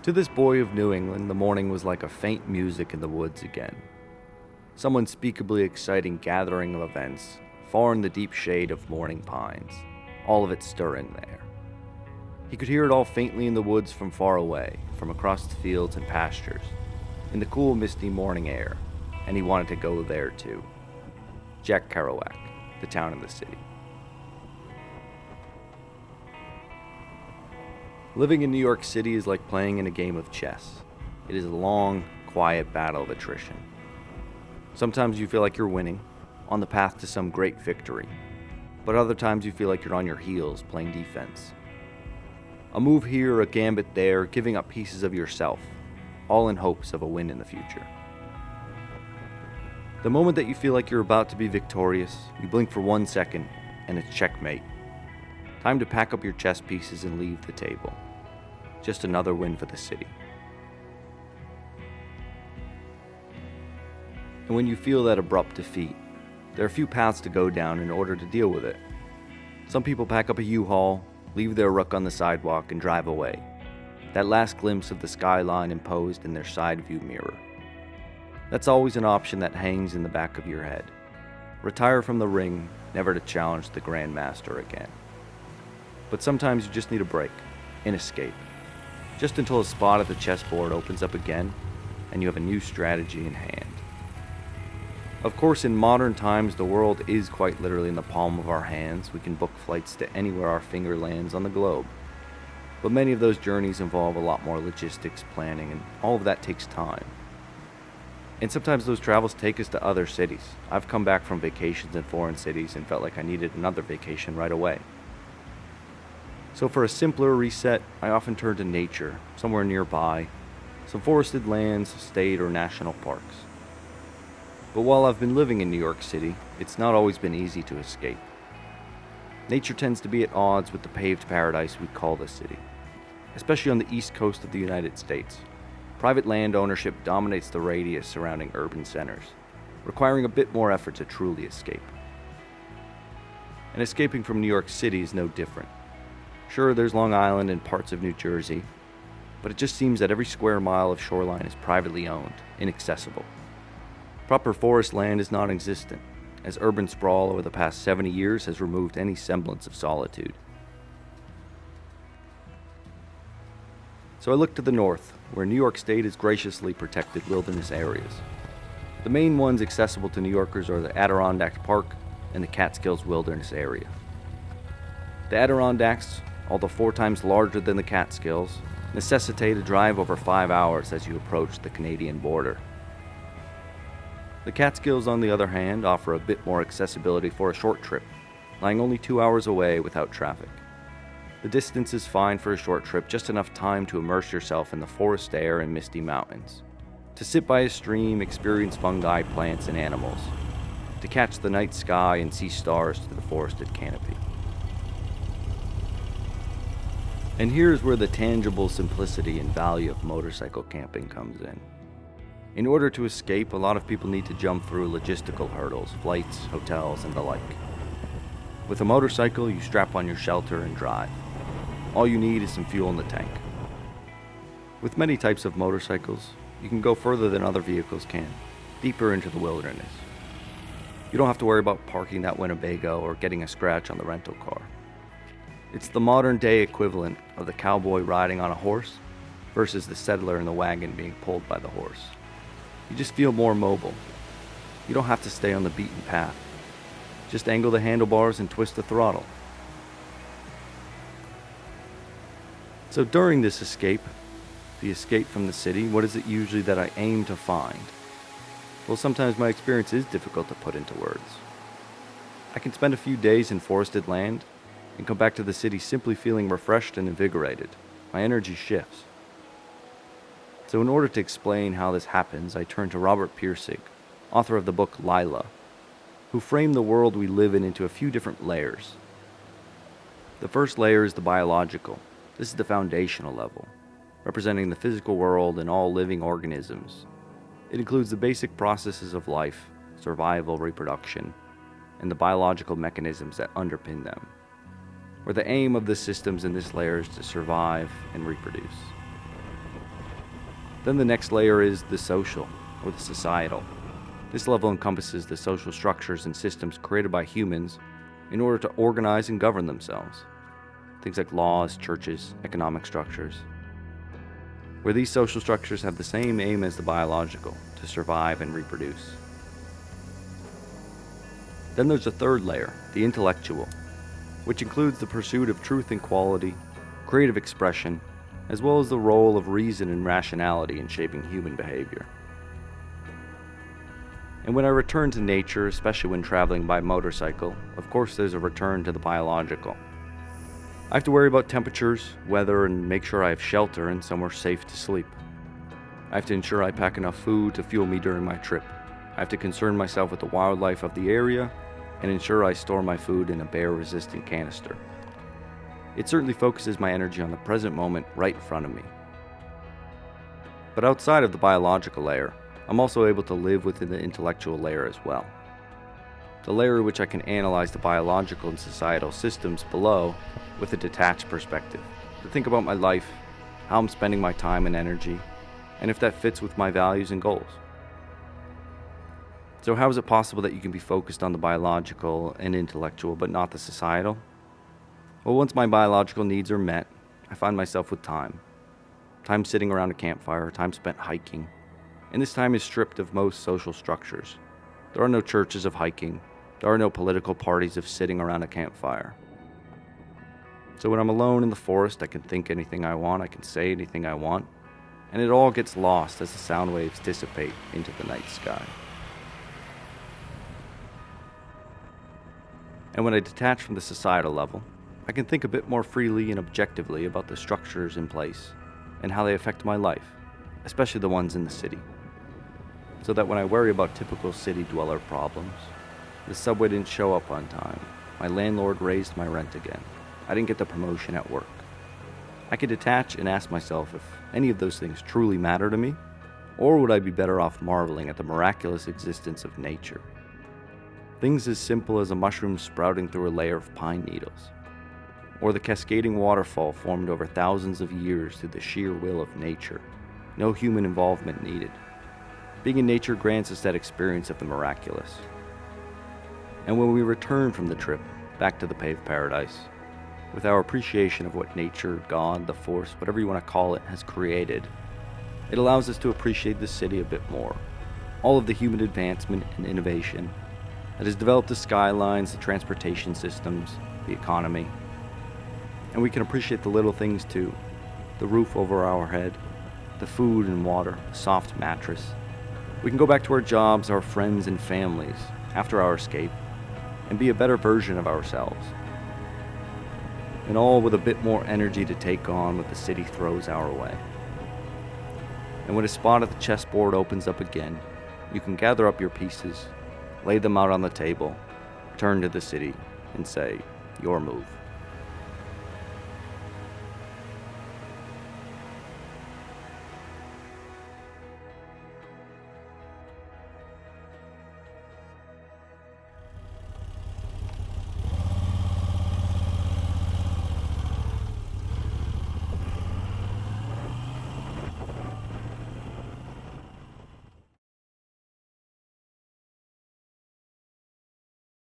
To this boy of New England, the morning was like a faint music in the woods again. Some unspeakably exciting gathering of events, far in the deep shade of morning pines, all of it stirring there. He could hear it all faintly in the woods from far away, from across the fields and pastures, in the cool, misty morning air, and he wanted to go there too. Jack Kerouac, the town and the city. Living in New York City is like playing in a game of chess. It is a long, quiet battle of attrition. Sometimes you feel like you're winning, on the path to some great victory, but other times you feel like you're on your heels playing defense. A move here, a gambit there, giving up pieces of yourself, all in hopes of a win in the future. The moment that you feel like you're about to be victorious, you blink for 1 second, and it's checkmate. Time to pack up your chess pieces and leave the table. Just another win for the city. And when you feel that abrupt defeat, there are a few paths to go down in order to deal with it. Some people pack up a U-Haul, leave their ruck on the sidewalk, and drive away. That last glimpse of the skyline imposed in their side view mirror. That's always an option that hangs in the back of your head. Retire from the ring, never to challenge the Grand Master again. But sometimes you just need a break, an escape. Just until a spot at the chessboard opens up again, and you have a new strategy in hand. Of course, in modern times, the world is quite literally in the palm of our hands. We can book flights to anywhere our finger lands on the globe. But many of those journeys involve a lot more logistics, planning, and all of that takes time. And sometimes those travels take us to other cities. I've come back from vacations in foreign cities and felt like I needed another vacation right away. So for a simpler reset, I often turn to nature, somewhere nearby, some forested lands, state, or national parks. But while I've been living in New York City, it's not always been easy to escape. Nature tends to be at odds with the paved paradise we call the city, especially on the east coast of the United States. Private land ownership dominates the radius surrounding urban centers, requiring a bit more effort to truly escape. And escaping from New York City is no different. Sure, there's Long Island and parts of New Jersey, but it just seems that every square mile of shoreline is privately owned, inaccessible. Proper forest land is non-existent, as urban sprawl over the past 70 years has removed any semblance of solitude. So I look to the north, where New York State has graciously protected wilderness areas. The main ones accessible to New Yorkers are the Adirondack Park and the Catskills Wilderness Area. The Adirondacks, although 4 times larger than the Catskills, necessitate a drive over 5 hours as you approach the Canadian border. The Catskills, on the other hand, offer a bit more accessibility for a short trip, lying only 2 hours away without traffic. The distance is fine for a short trip, just enough time to immerse yourself in the forest air and misty mountains, to sit by a stream, experience fungi, plants, and animals, to catch the night sky and see stars through the forested canopy. And here's where the tangible simplicity and value of motorcycle camping comes in. In order to escape, a lot of people need to jump through logistical hurdles, flights, hotels, and the like. With a motorcycle, you strap on your shelter and drive. All you need is some fuel in the tank. With many types of motorcycles, you can go further than other vehicles can, deeper into the wilderness. You don't have to worry about parking that Winnebago or getting a scratch on the rental car. It's the modern-day equivalent of the cowboy riding on a horse versus the settler in the wagon being pulled by the horse. You just feel more mobile. You don't have to stay on the beaten path. Just angle the handlebars and twist the throttle. So during this escape, the escape from the city, what is it usually that I aim to find? Well, sometimes my experience is difficult to put into words. I can spend a few days in forested land and come back to the city simply feeling refreshed and invigorated. My energy shifts. So in order to explain how this happens, I turn to Robert Pirsig, author of the book Lila, who framed the world we live in into a few different layers. The first layer is the biological. This is the foundational level, representing the physical world and all living organisms. It includes the basic processes of life, survival, reproduction, and the biological mechanisms that underpin them, where the aim of the systems in this layer is to survive and reproduce. Then the next layer is the social, or the societal. This level encompasses the social structures and systems created by humans in order to organize and govern themselves. Things like laws, churches, economic structures. Where these social structures have the same aim as the biological, to survive and reproduce. Then there's a third layer, the intellectual, which includes the pursuit of truth and quality, creative expression, as well as the role of reason and rationality in shaping human behavior. And when I return to nature, especially when traveling by motorcycle, of course there's a return to the biological. I have to worry about temperatures, weather, and make sure I have shelter and somewhere safe to sleep. I have to ensure I pack enough food to fuel me during my trip. I have to concern myself with the wildlife of the area and ensure I store my food in a bear-resistant canister. It certainly focuses my energy on the present moment right in front of me. But outside of the biological layer, I'm also able to live within the intellectual layer as well. The layer in which I can analyze the biological and societal systems below with a detached perspective, to think about my life, how I'm spending my time and energy, and if that fits with my values and goals. So how is it possible that you can be focused on the biological and intellectual but not the societal? Well, once my biological needs are met, I find myself with time. Time sitting around a campfire, time spent hiking. And this time is stripped of most social structures. There are no churches of hiking. There are no political parties of sitting around a campfire. So when I'm alone in the forest, I can think anything I want, I can say anything I want, and it all gets lost as the sound waves dissipate into the night sky. And when I detach from the societal level, I can think a bit more freely and objectively about the structures in place and how they affect my life, especially the ones in the city. So that when I worry about typical city dweller problems, the subway didn't show up on time, my landlord raised my rent again, I didn't get the promotion at work, I could detach and ask myself if any of those things truly matter to me, or would I be better off marveling at the miraculous existence of nature? Things as simple as a mushroom sprouting through a layer of pine needles, or the cascading waterfall formed over thousands of years through the sheer will of nature, no human involvement needed. Being in nature grants us that experience of the miraculous. And when we return from the trip back to the paved paradise, with our appreciation of what nature, God, the force, whatever you want to call it, has created, it allows us to appreciate the city a bit more. All of the human advancement and innovation that has developed the skylines, the transportation systems, the economy. And we can appreciate the little things too. The roof over our head, the food and water, the soft mattress. We can go back to our jobs, our friends and families after our escape and be a better version of ourselves. And all with a bit more energy to take on what the city throws our way. And when a spot at the chessboard opens up again, you can gather up your pieces, lay them out on the table, turn to the city, and say, your move.